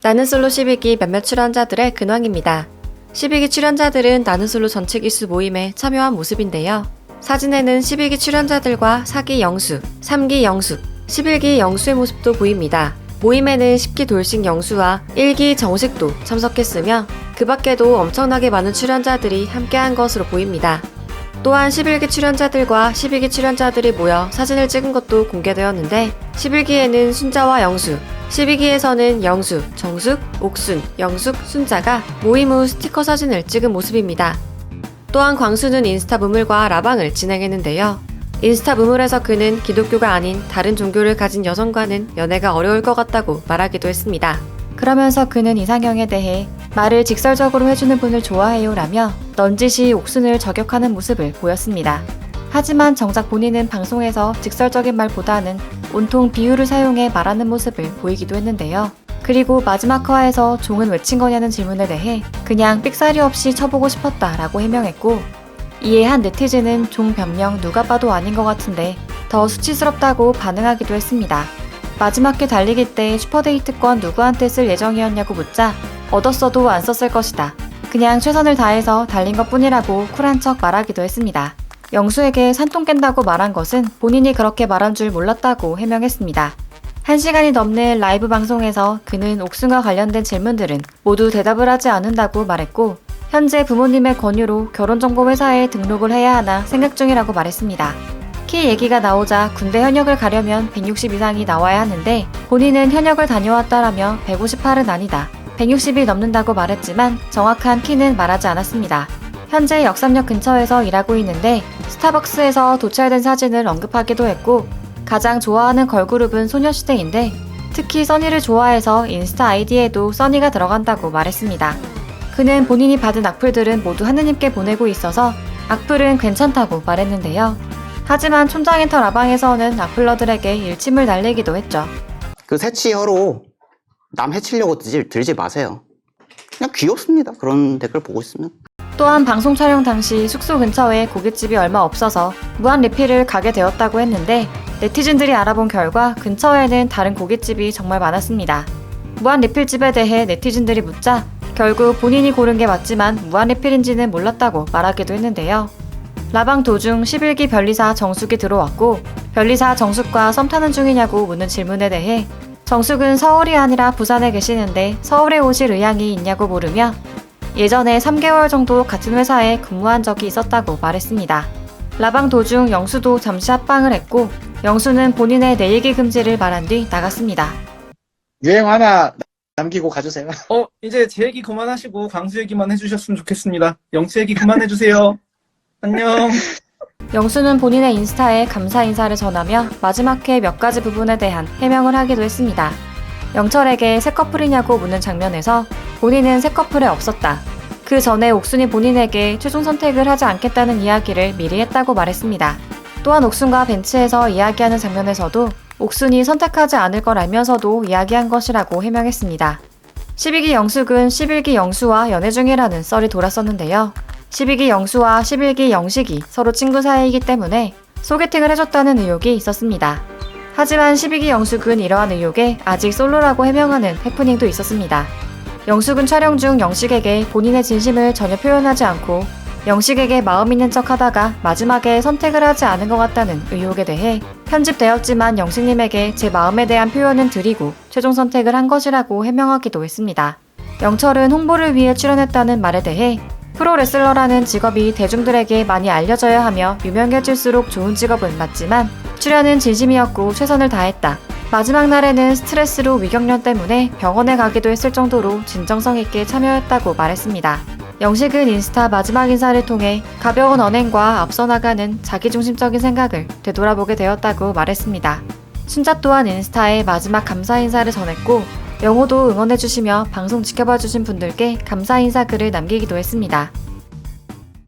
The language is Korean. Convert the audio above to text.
나는 솔로 12기 몇몇 출연자들의 근황입니다. 12기 출연자들은 나는 솔로 전체 기수 모임에 참여한 모습인데요. 사진에는 12기 출연자들과 4기 영수, 3기 영수, 11기 영수의 모습도 보입니다. 모임에는 10기 돌싱 영수와 1기 정식도 참석했으며 그 밖에도 엄청나게 많은 출연자들이 함께한 것으로 보입니다. 또한 11기 출연자들과 12기 출연자들이 모여 사진을 찍은 것도 공개되었는데 11기에는 순자와 영수, 12기에서는 영수, 정숙, 옥순, 영숙, 순자가 모임 후 스티커 사진을 찍은 모습입니다. 또한 광수는 인스타 무물과 라방을 진행했는데요. 인스타 무물에서 그는 기독교가 아닌 다른 종교를 가진 여성과는 연애가 어려울 것 같다고 말하기도 했습니다. 그러면서 그는 이상형에 대해 말을 직설적으로 해주는 분을 좋아해요 라며 넌지시 옥순을 저격하는 모습을 보였습니다. 하지만 정작 본인은 방송에서 직설적인 말보다는 온통 비유를 사용해 말하는 모습을 보이기도 했는데요. 그리고 마지막 화에서 종은 왜 친 거냐는 질문에 대해 그냥 삑사리 없이 쳐보고 싶었다 라고 해명했고, 이에 한 네티즌은 종 변명 누가 봐도 아닌 것 같은데 더 수치스럽다고 반응하기도 했습니다. 마지막 회 달리기 때 슈퍼데이트권 누구한테 쓸 예정이었냐고 묻자 얻었어도 안 썼을 것이다. 그냥 최선을 다해서 달린 것 뿐이라고 쿨한 척 말하기도 했습니다. 영수에게 산통 깬다고 말한 것은 본인이 그렇게 말한 줄 몰랐다고 해명했습니다. 1시간이 넘는 라이브 방송에서 그는 옥순과 관련된 질문들은 모두 대답을 하지 않는다고 말했고, 현재 부모님의 권유로 결혼정보회사에 등록을 해야 하나 생각 중이라고 말했습니다. 키 얘기가 나오자 군대 현역을 가려면 160 이상이 나와야 하는데 본인은 현역을 다녀왔다라며 158은 아니다, 160이 넘는다고 말했지만 정확한 키는 말하지 않았습니다. 현재 역삼역 근처에서 일하고 있는데 스타벅스에서 도찰된 사진을 언급하기도 했고, 가장 좋아하는 걸그룹은 소녀시대인데 특히 써니를 좋아해서 인스타 아이디에도 써니가 들어간다고 말했습니다. 그는 본인이 받은 악플들은 모두 하느님께 보내고 있어서 악플은 괜찮다고 말했는데요. 하지만 촌장엔터 라방에서는 악플러들에게 일침을 날리기도 했죠. 그 새치혀로 남 해치려고 들지 마세요. 그냥 귀엽습니다. 그런 댓글 보고 있으면. 또한 방송 촬영 당시 숙소 근처에 고깃집이 얼마 없어서 무한 리필을 가게 되었다고 했는데 네티즌들이 알아본 결과 근처에는 다른 고깃집이 정말 많았습니다. 무한 리필집에 대해 네티즌들이 묻자 결국 본인이 고른 게 맞지만 무한 리필인지는 몰랐다고 말하기도 했는데요. 라방 도중 11기 변리사 정숙이 들어왔고, 변리사 정숙과 썸 타는 중이냐고 묻는 질문에 대해 정숙은 서울이 아니라 부산에 계시는데 서울에 오실 의향이 있냐고 물으며 예전에 3개월 정도 같은 회사에 근무한 적이 있었다고 말했습니다. 라방 도중 영수도 잠시 합방을 했고, 영수는 본인의 내 얘기 금지를 말한 뒤 나갔습니다. 유행 하나 남기고 가주세요. 이제 제 얘기 그만하시고 광수 얘기만 해주셨으면 좋겠습니다. 영수 얘기 그만해주세요. 안녕. 영수는 본인의 인스타에 감사 인사를 전하며 마지막 회 몇 가지 부분에 대한 해명을 하기도 했습니다. 영철에게 새 커플이냐고 묻는 장면에서 본인은 새 커플에 없었다. 그 전에 옥순이 본인에게 최종 선택을 하지 않겠다는 이야기를 미리 했다고 말했습니다. 또한 옥순과 벤츠에서 이야기하는 장면에서도 옥순이 선택하지 않을 걸 알면서도 이야기한 것이라고 해명했습니다. 12기 영숙은 11기 영수와 연애 중이라는 썰이 돌았었는데요. 12기 영수와 11기 영식이 서로 친구 사이이기 때문에 소개팅을 해줬다는 의혹이 있었습니다. 하지만 12기 영숙은 이러한 의혹에 아직 솔로라고 해명하는 해프닝도 있었습니다. 영숙은 촬영 중 영식에게 본인의 진심을 전혀 표현하지 않고 영식에게 마음 있는 척 하다가 마지막에 선택을 하지 않은 것 같다는 의혹에 대해 편집되었지만 영식님에게 제 마음에 대한 표현은 드리고 최종 선택을 한 것이라고 해명하기도 했습니다. 영철은 홍보를 위해 출연했다는 말에 대해 프로레슬러라는 직업이 대중들에게 많이 알려져야 하며 유명해질수록 좋은 직업은 맞지만 출연은 진심이었고 최선을 다했다. 마지막 날에는 스트레스로 위경련 때문에 병원에 가기도 했을 정도로 진정성 있게 참여했다고 말했습니다. 영식은 인스타 마지막 인사를 통해 가벼운 언행과 앞서 나가는 자기중심적인 생각을 되돌아보게 되었다고 말했습니다. 순자 또한 인스타에 마지막 감사 인사를 전했고, 영호도 응원해주시며 방송 지켜봐주신 분들께 감사 인사 글을 남기기도 했습니다.